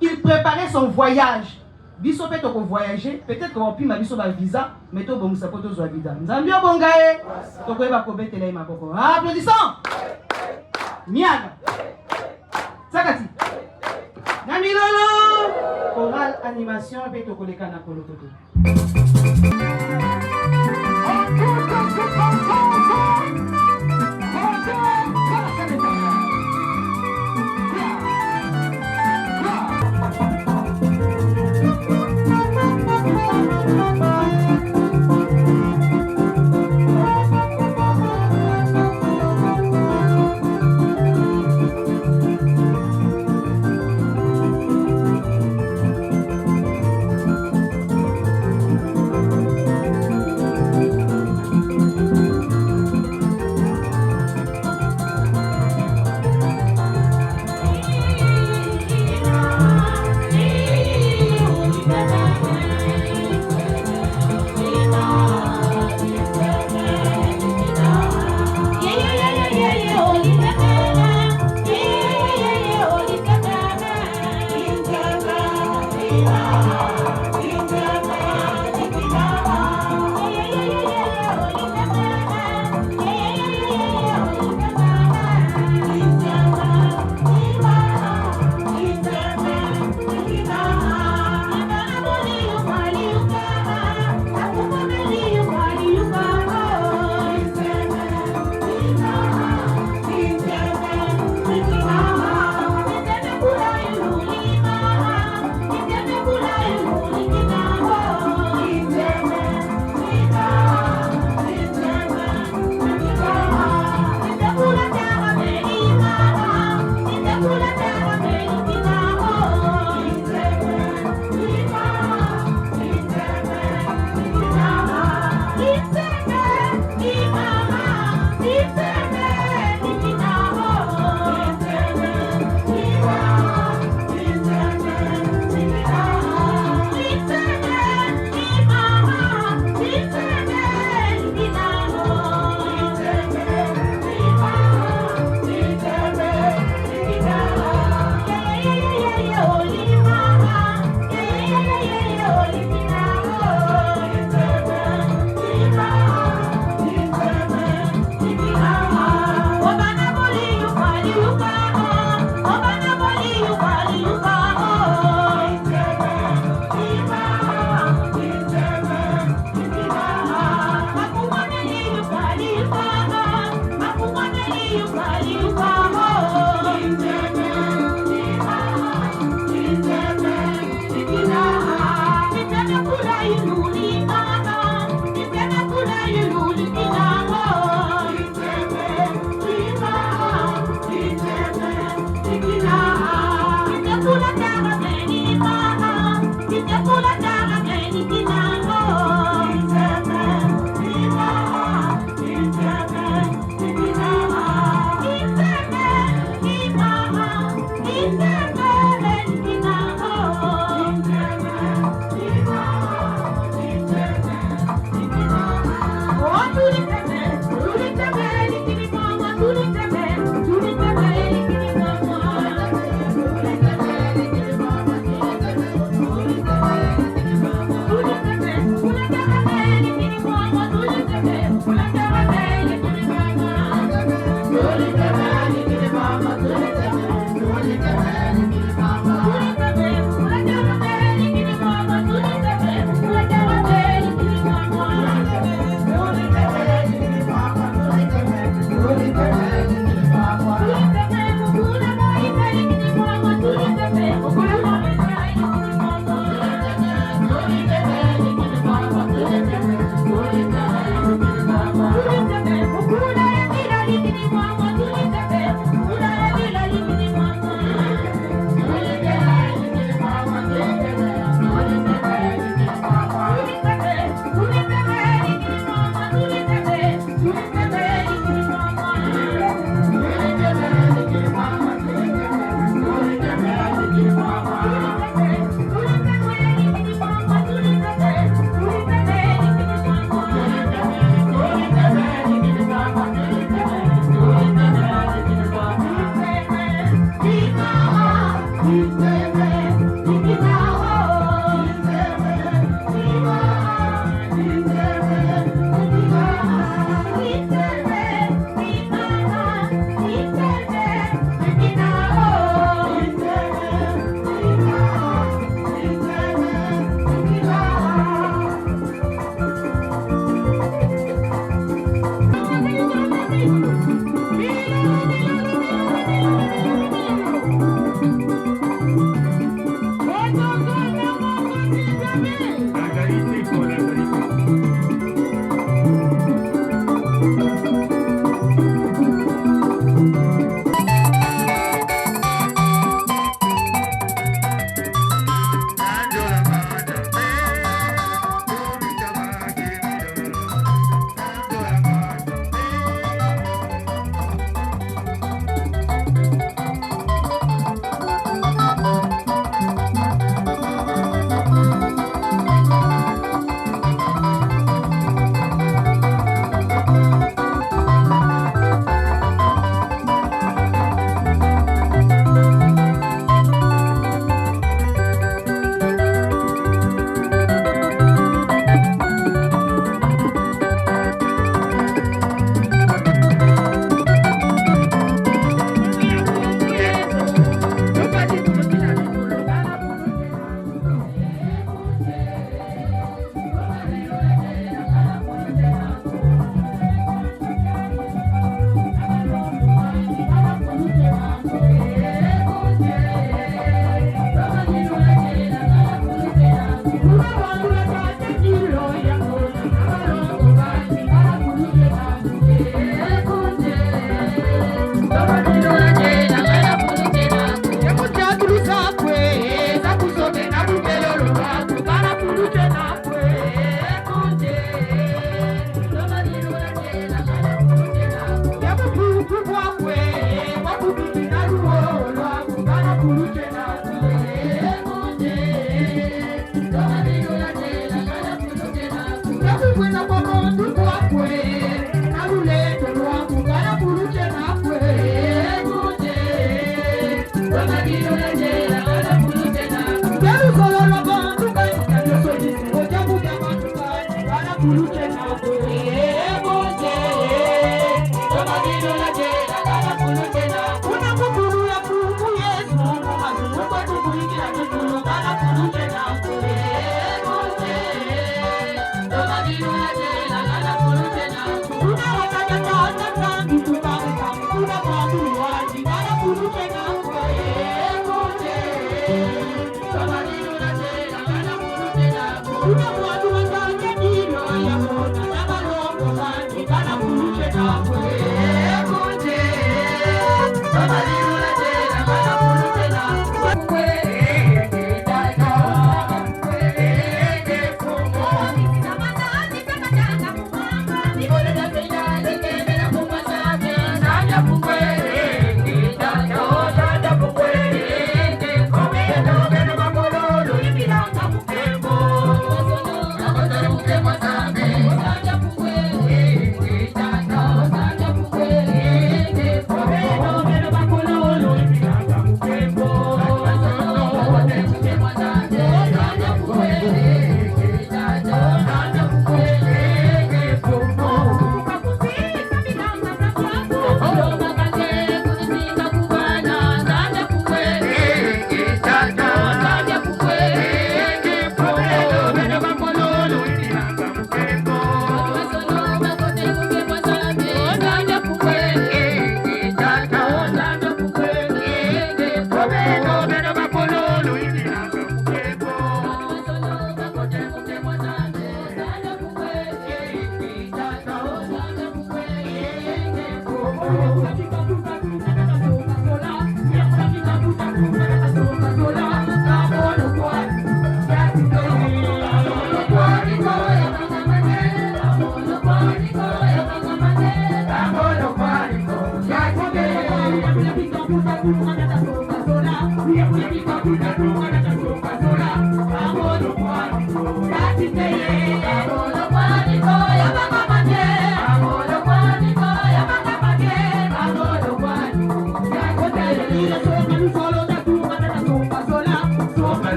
Il préparait son voyage. Biso peut voyager, peut-être qu'on peut ma biso ba visa, mais to bon sapoto zo visa. Nzambio bongae. To ko ba ko betela ma koko. Applaudissons. Miaga. Sakati. Namilolo. Chorale animation pe to ko leka na kolokoto.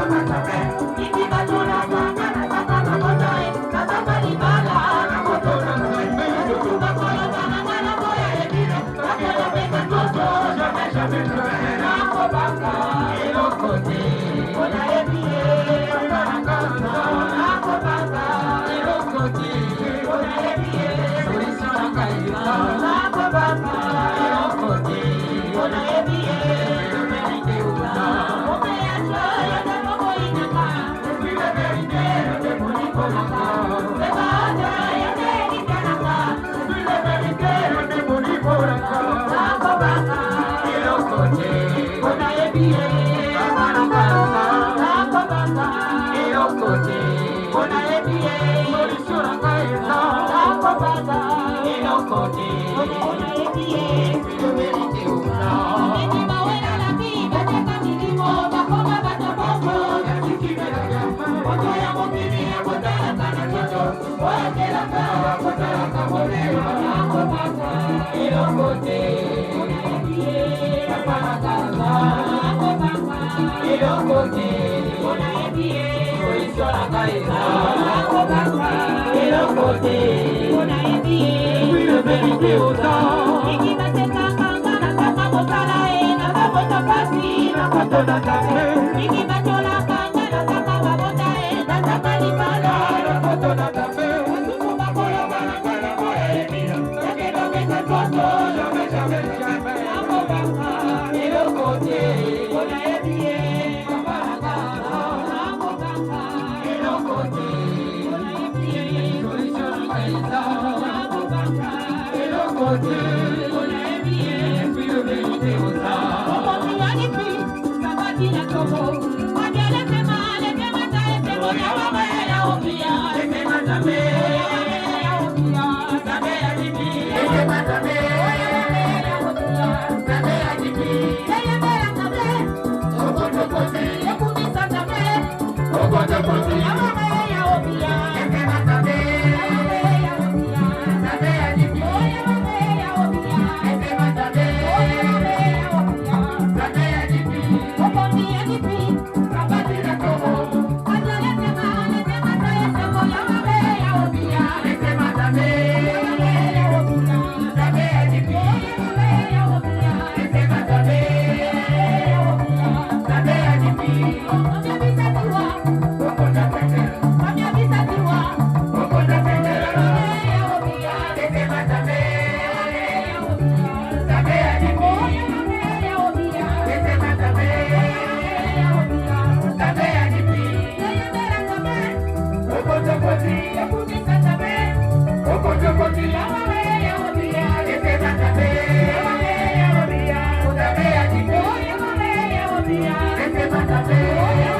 Thank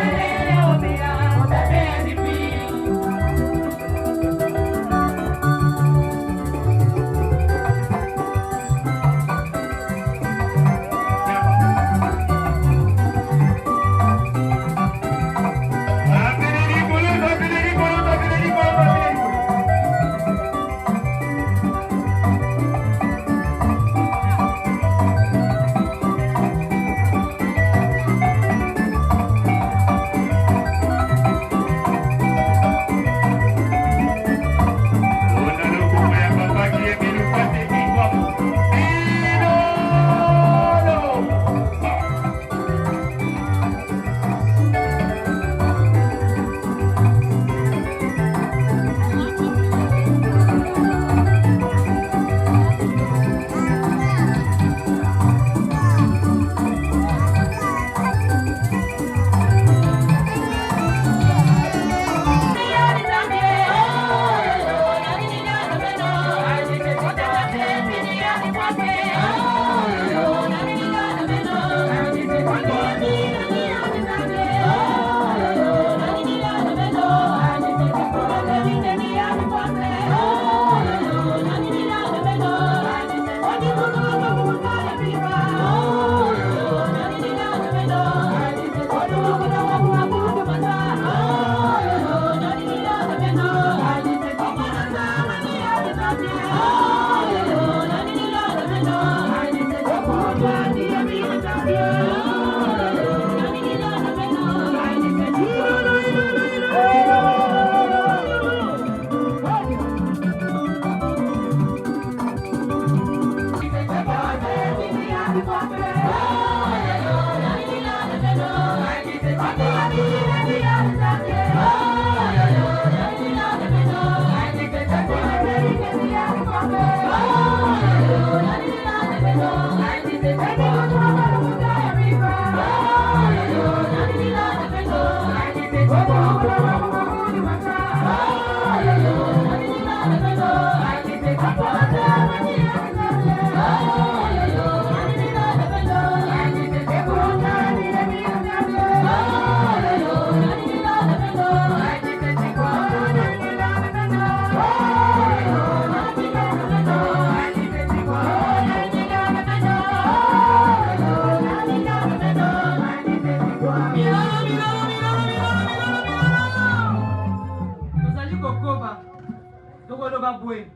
you.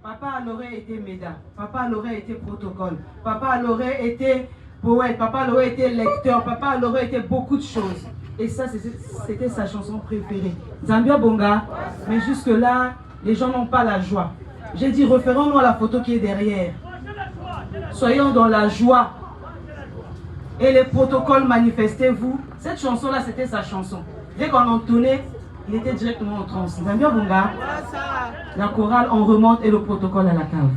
Papa l'aurait été méda, papa l'aurait été protocole, papa l'aurait été poète, papa l'aurait été lecteur, papa l'aurait été beaucoup de choses. Et ça, c'était sa chanson préférée. Zambia Bonga, mais jusque-là, les gens n'ont pas la joie. J'ai dit, référons-nous à la photo qui est derrière. Soyons dans la joie. Et les protocoles, manifestez-vous. Cette chanson-là, c'était sa chanson. Dès qu'on entonnait, il était directement en transe. Zambia Bonga, la chorale, on remonte et le protocole à la cave.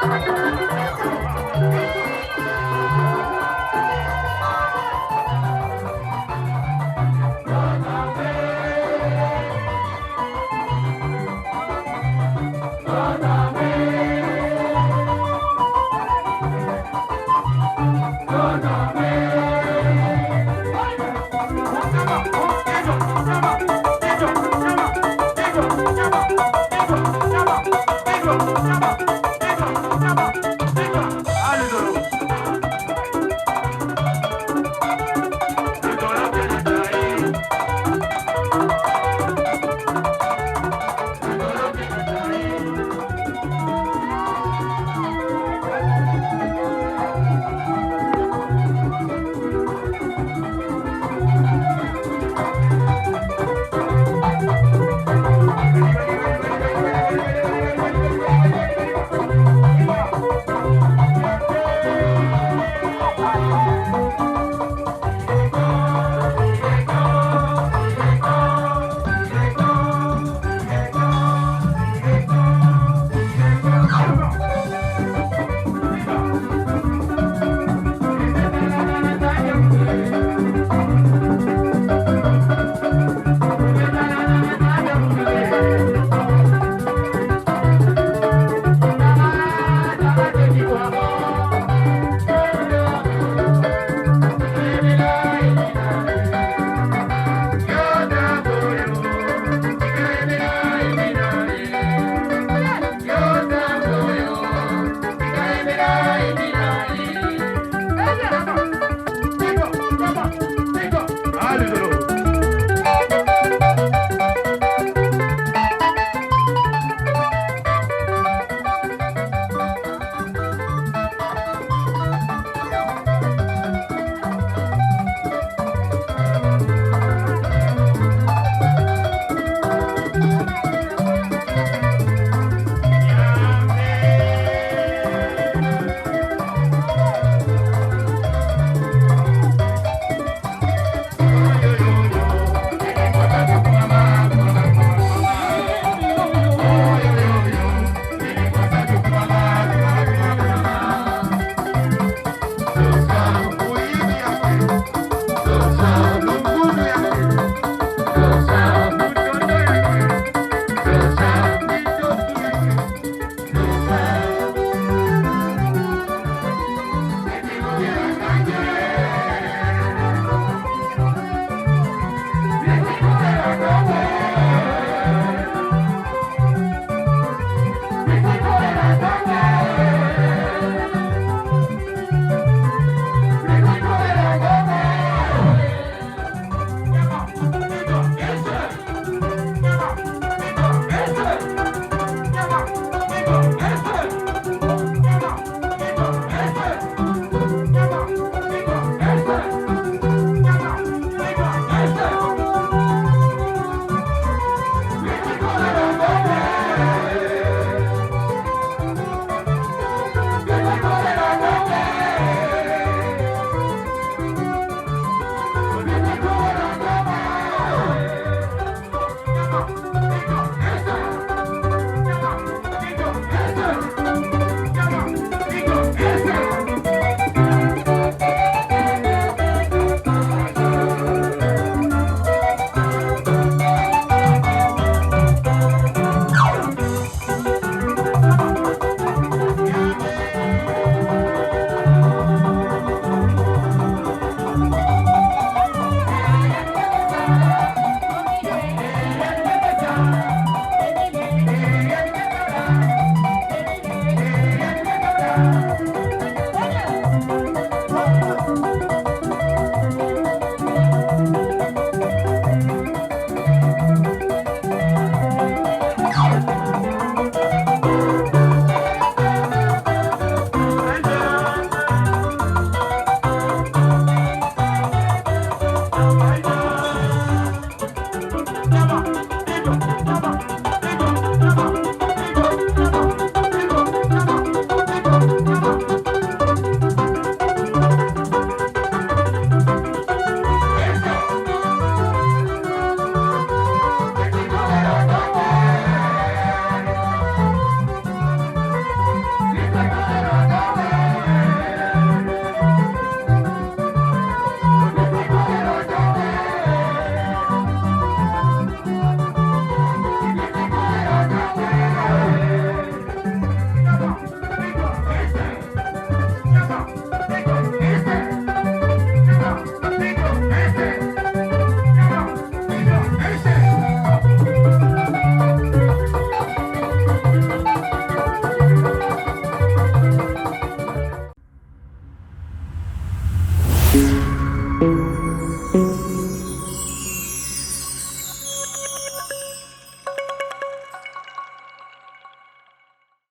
Come on.